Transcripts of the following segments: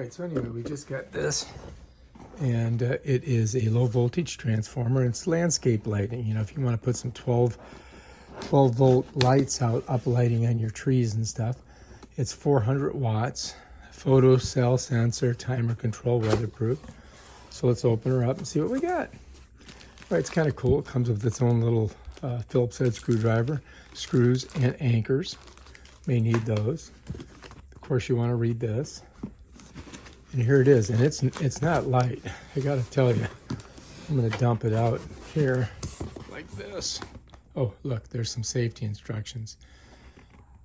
Right, so anyway, we just got this, and it is a low voltage transformer. It's landscape lighting. You know, if you want to put some 12 volt lights out, up lighting on your trees and stuff. It's 400 watts, photocell sensor, timer control, weatherproof. So let's open her up and see what we got. All right, it's kind of cool. It comes with its own little Phillips head screwdriver, screws, and anchors. May need those. Of course, you want to read this. And here it is, and it's not light. I gotta tell you, I'm gonna dump it out here like this. Oh, look, there's some safety instructions.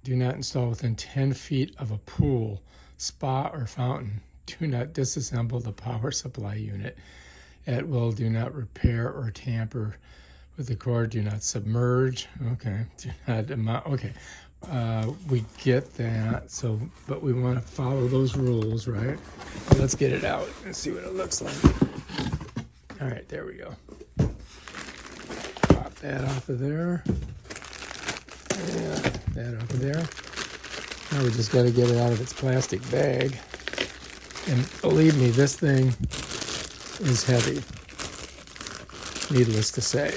Do not install within 10 feet of a pool, spa, or fountain. Do not disassemble the power supply unit at will. Do not repair or tamper with the cord. Do not submerge. Okay. Do not okay. We get that. So, but we want to follow those rules, right? So let's get it out and see what it looks like. All right, there we go. Pop that off of there. Yeah, that off of there. Now we just got to get it out of its plastic bag. And believe me, this thing is heavy, needless to say.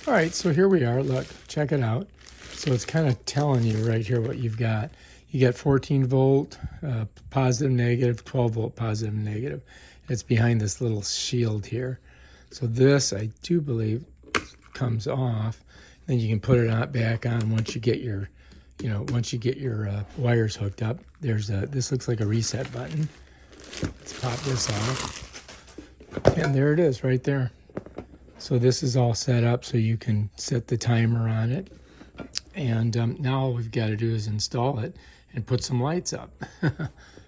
All right, so here we are. Look, check it out. So it's kind of telling you right here what you've got. You got 14 volt, positive, negative, 12 volt, positive, negative. It's behind this little shield here. So this, I do believe, comes off. Then you can put it on back on once you get your, once you get your wires hooked up. There's this looks like a reset button. Let's pop this off. And there it is right there. So this is all set up so you can set the timer on it. And now all we've got to do is install it and put some lights up.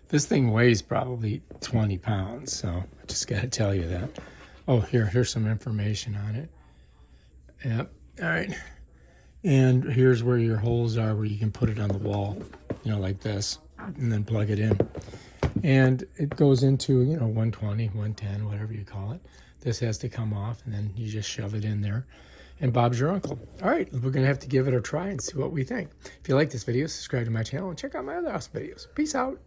This thing weighs probably 20 pounds, so I just got to tell you that. Oh, here's some information on it. Yep, all right. And here's where your holes are where you can put it on the wall, like this, and then plug it in. And it goes into, 120, 110, whatever you call it. This has to come off, and then you just shove it in there. And Bob's your uncle. All right, we're going to have to give it a try and see what we think. If you like this video, subscribe to my channel and check out my other awesome videos. Peace out.